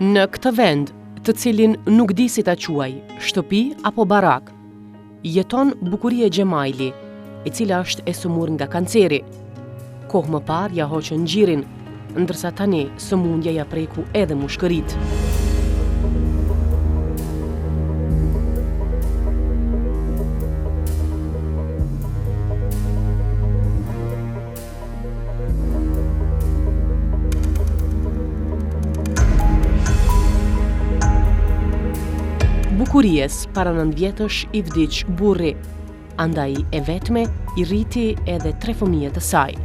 Në këtë vend, të cilin nuk di si ta quaj, shtëpi apo barak, jeton Bukurie Gjemajli, e cila është e sëmur nga kanceri. Kohë më parë ja hoqën gjirin, ndërsa tani sëmundja ja preku edhe mushkërit. Bukuries para 9 vjetësh i vdiq burri, andaj e vetme i rriti edhe 3 fëmijë të saj.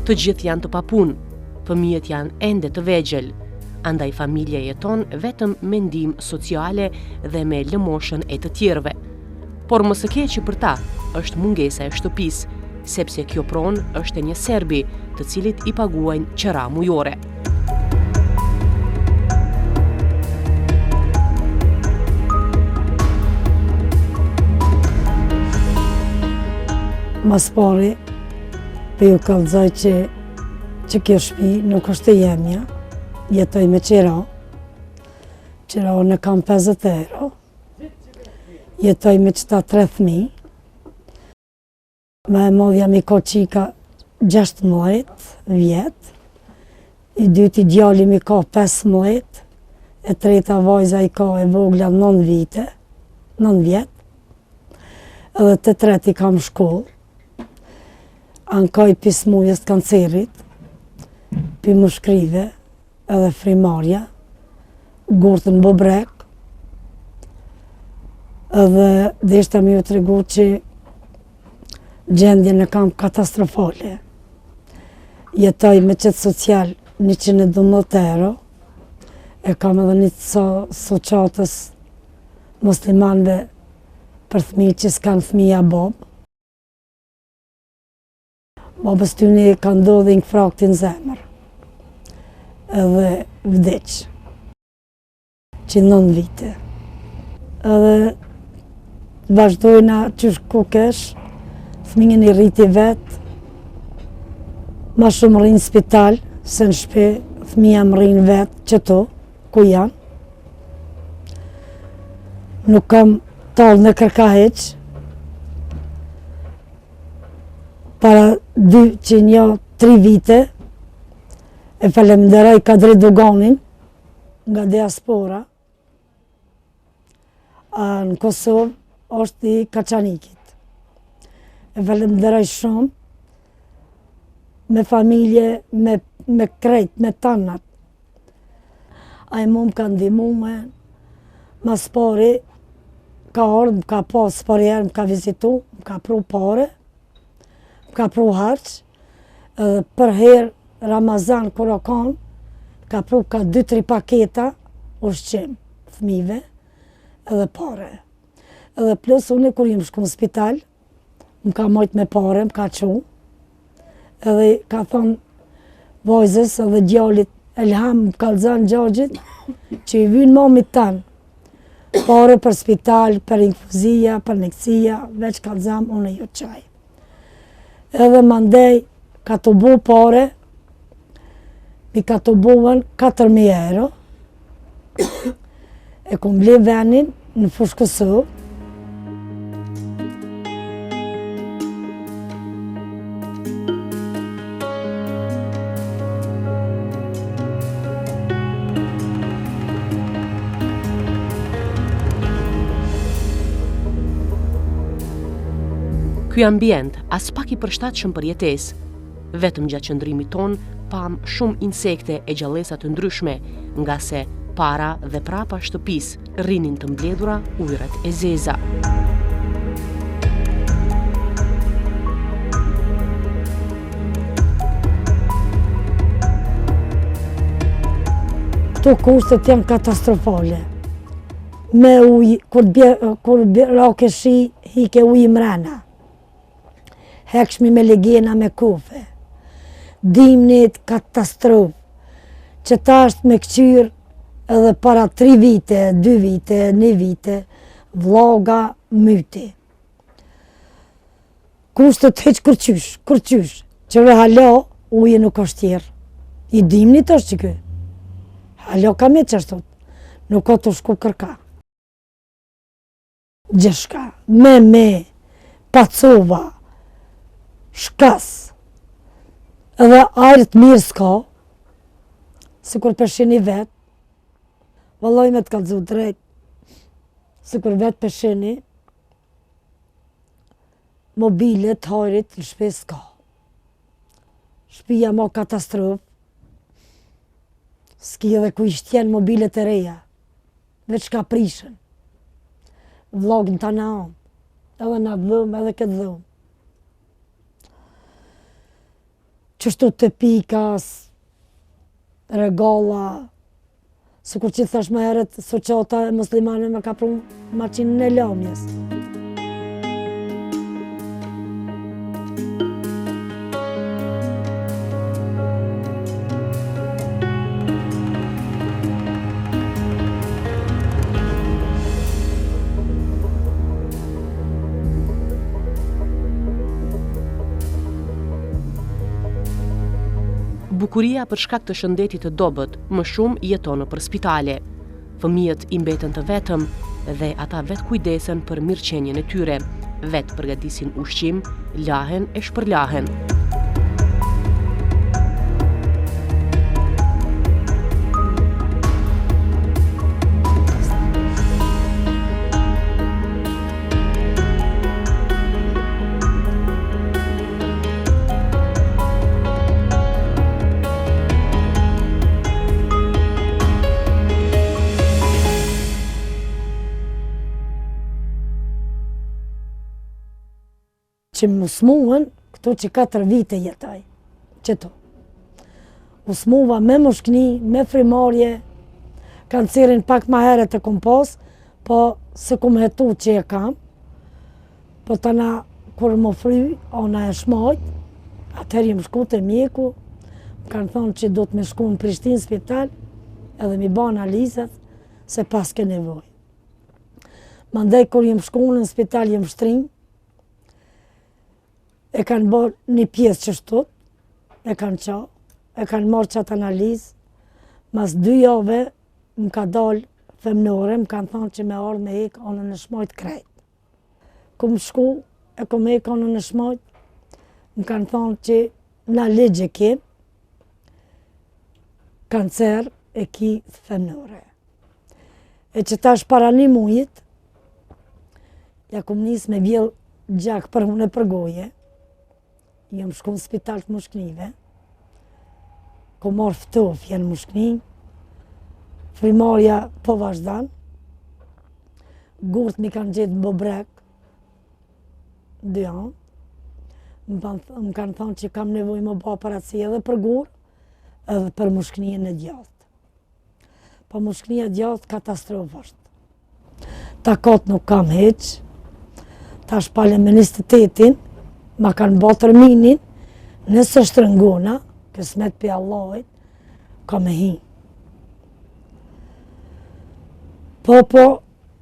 Të gjithë janë të papunë, fëmijët janë ende të vegjël, andaj familja jeton vetëm me ndihmë sociale dhe me lëmoshën e të tjerëve. Por më së keqi për ta është mungesa e shtëpisë, sepse kjo pronë është e një serbi, të cilit i paguajnë qëra mujore. Mas pari, për ju kallëzoj që kjo shtëpi nuk është e jemja, jetoj me qira në kam 50 euro, jetoj me qëta 3 fëmijë, me e modhja mi ko qika 16 vjetë, i dyti djali mi ko 15, e treta vajza i ko e vogla 9 vjetë, edhe të treti kam shkollë, ankoj pismujës të kancerit, për më shkrive edhe frimarja, gurtën bobrek, edhe deshta mi ju të regu që gjendje në kam katastrofale. Jetoj me qëtë social 112 euro, e kam edhe një soqatës muslimanve për fëmijë që s'kanë fëmija bobë. Babës tyni ka ndodhi në fraktin zemër, edhe vdeq, që 9 vite. Edhe vazhdojna qysh ku kesh, fëmijën i rriti vetë, ma shumë rrinë spital, se në shpe fëmija më rrinë vetë qëto, ku janë. Nuk kam talë në kërka heqë, para 3 vite, e falemderoj Kadri Doganin nga diaspora, në Kosovë është i Kaçanikit. E falemderoj shumë, me familje, me krejt, me tanat. A i mu më ka ndimu me, mas pari, ka ardhë, më ka pas parier, më ka vizitu, më ka pru pare, ka pru harq, edhe për herë Ramazan kura kanë, ka pru ka 2-3 paketa ushqim fëmive edhe pare. Edhe plus unë kur jam shku në spital, më ka mojt me pare, më ka qu, edhe ka thonë vajzës edhe djallit Elham më kalzan gjagjit, që i vynë mamit tanë, pare për spital, për infuzia, për neksia, veç kalzam unë e jo qaj. Edhe mandej ka të bu pare, mi ka të buën 4.000 euro, e kom ble venin në Fushë Kosovë. Ky ambient as pak i përshtatshëm për jetesë. Vetëm gjatë qëndrimit ton pam shumë insekte e gjallësa të ndryshme, nga se para dhe prapa shtëpisë rrinin të mbledhura ujërat e zeza. Këto kushtet janë katastrofale. Me ujë, kur rake shi, hike ujë mrena. Hekshmi me legena me kufe. dimnit katastrofë, që ta është me këqyrë edhe para 3 vite, 2 vite, 1 vite, vloga myti. Kushtet heq kërqysh, që ve halo, uje nuk është tjerë. I dimnit është që kë. Halo ka me qështot, nuk ka të shku kërka. Gjeshka, me, pacova, shkas, edhe ajrët mirë s'ka, si kur përshini vetë, vëlloj me të kalëzu drejt, si kur vetë përshini, mobilet, hajrit, në shpe s'ka. Shpia ma katastrofë, s'ki edhe ku ishtjen mobilet e reja, veç ka prishën. Vlogën të në anë, edhe në dhëmë, edhe këtë dhëmë. Qështu të pikas, regala, së kur që thash më herët, soqata e muslimane me ka prunë maqinën e lamjes. Bukuria për shkak të shëndetit të dobët, më shumë jeton nëpër spitale. Fëmijët i mbeten të vetëm dhe ata vetë kujdesen për mirëqenien e tyre, vetë përgatisin ushqim, lahen e shpërlahen. Që më smuën, këto që 4 vite jetaj, qëto. U smuva me mushkni, me frimarje, kancerin pak ma herët të kom pas, po se kom hetu që e kam, po të na, kur më fry, ona e shmajt, atëherë jem shku të mjeku, më kanë thonë që do të me shku në Prishtinë spital, edhe mi ba analizat, se pas ke nevoj. Mandej, kur jem shku në spital, jem shtrinj, e kanë bërë një pjesë që shtot, e kanë qa, e kanë marrë qatë analizë, mas 2 jave më ka dalë femnore, më kanë thonë që me ardhë me hekë anën në shmajt krejt. Ku më shku, e ku me hekë anën në shmajt, më kanë thonë që na ligje ke, kancer e ki femnore. E që tash para 1 mujit, ja ku më nisë me vjell gjak për unë e për goje, jam shku në spital të mushknive, ku marrë ftofje në mushkni, frimarja po vazhdan, gurt mi kanë gjetë në bobrek, 2 anë, më kanë thonë që kam nevoj më ba paratësi edhe për gur, edhe për mushknien e djathtë. Po mushknia e djathtë katastrofë është. Takat nuk kam heq, tash pale me 28-in, ma kanë ba tërminin, nëse shtrëngona, kësmet për Allahit, ka me hi. Po,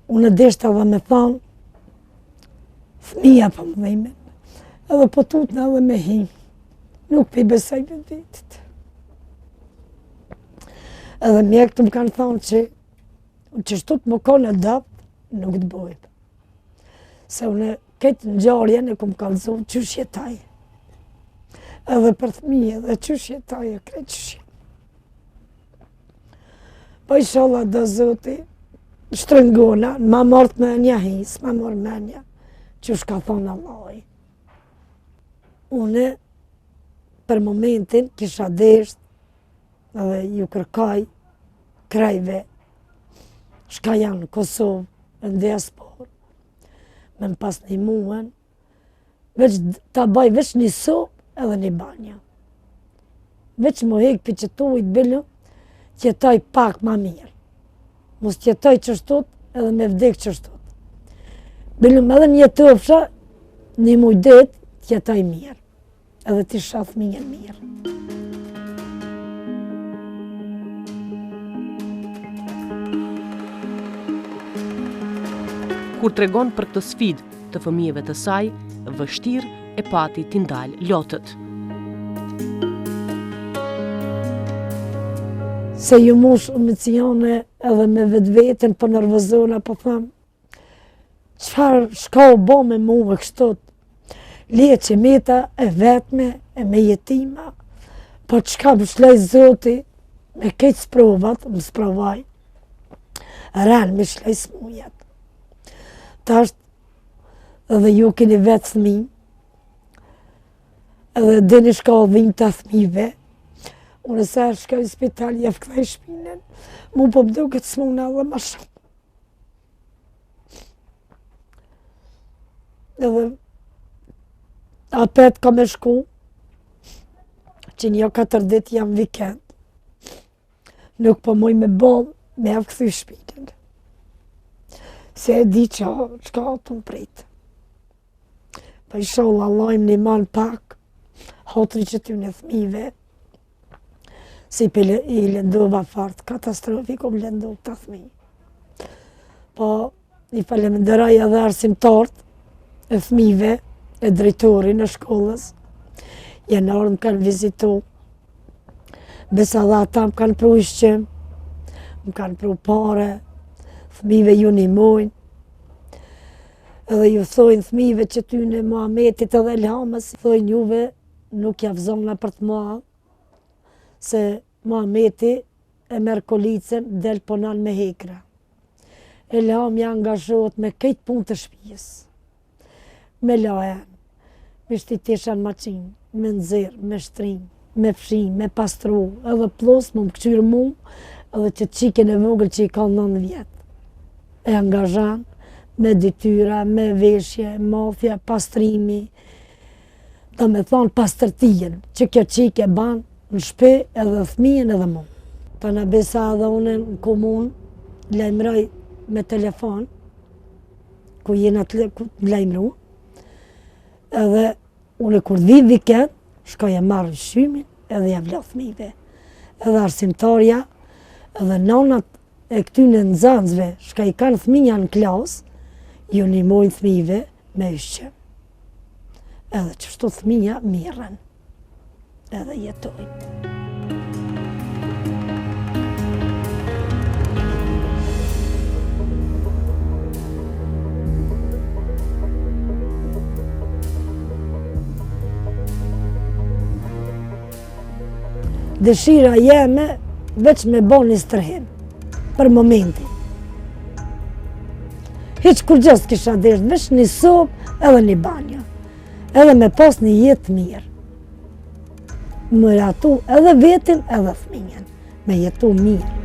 unë deshta dhe me thanë, fëmija për më dhejme, edhe po tutna dhe me hi, nuk për i besaj për vetit. Edhe mjekët më kanë thanë që shtu të më ka në dapt, nuk të bojt. Se unë këtë në gjarjen e kom kalëzu qysh jetaj. Edhe për fëmijë edhe qysh jetaj e kretë qysh jetaj. Po inshallah do zoti shtrëngona, ma martë me nja his, ma marë me nja, qysh ka thonë Allahi. Une për momentin kisha desht edhe ju kërkaj krajve shka janë në Kosovë, në diasporë, me më pas një muën, veç ta baj veç një sopë edhe një banja. Veç më hekë për që tu i të bëllu, tjetoj pak ma mirë. Mos tjetoj qështot edhe me vdek qështot. Bëllum edhe një tëfsha, një muj det, tjetoj mirë. edhe t'i shoh fëmijën mirë. Kur tregon për këtë sfidë të fëmijëve të saj, vështirë e pati t'i ndalë lotët. Se ju mosh emocione edhe me vetveten po nervozona, po tham, çfarë shka u bo me mua kështu? Lije që meta e vetme, e me jetima, po çka më shlej Zoti, me këtë sprovat, më sprovaj, ran me shlej smujat. Tash edhe ju keni vetë fëmijë, edhe dini shka dhim të fëmijëve, unë sa shkoj në spital, jef këthej shpinën, mu po më duket s'muna dhe ma shumë. Edhe apet ka me shku, që një 4 dit jam vikend, nuk po moj me bol, me jaf këthy shpinën. Se e di që ka të më pritë. Pa i sholla lajmë një man pak, hotri që ty në fëmijëve, si i lëndova fart, katastrofik u lëndova të fëmijë. Po, i falenderoj edhe arsimtarët e fëmijëve, e drejtori në shkollës, janë ardhur më kanë vizitu, besa dhe ata më kanë pru ushqim, më kanë pru pare, fëmijëve ju nimojnë, edhe ju thojnë fëmijëve që ty në Muhametit edhe Elhamës, thojnë juve nuk javzona për të madhë, se Muhameti e merë kolicën del ponan me hekra. Elhami angazhohet me këtë punë të shpijës, me lajen, me shtitesha në maqin, me nëzirë, me shtrim, me fshin, me pastru, edhe plus më këqyrë mu, edhe që qiken e vogël që i ka 9 vjetë. E angazhan me detyra, me veshje, mafja, pastrimi, do me thonë pastërtijen, që kjo qike banë në shpe edhe fëmijën edhe mu. Pa në besa edhe une në komunë, lajmëroj me telefon, ku jena të lajmëru, edhe une kur dhi vikend, shkoj e marrë shqymin edhe ja vlo fëmijëve. Edhe arsimtarja, edhe nonat e këtyne nxënësve, shka i kanë fëmija në klasë, ju nimojnë fëmijëve me ushqim. Edhe qështu fëmija mirën, edhe jetojnë. Dëshira jeme veç me bo një strehim, për momentin. Hiq kur gjës kisha desh, veç një sopë edhe një banjo, edhe me pas një jetë mirë. Më ratu edhe vetin edhe fëmijën, me jetu mirë.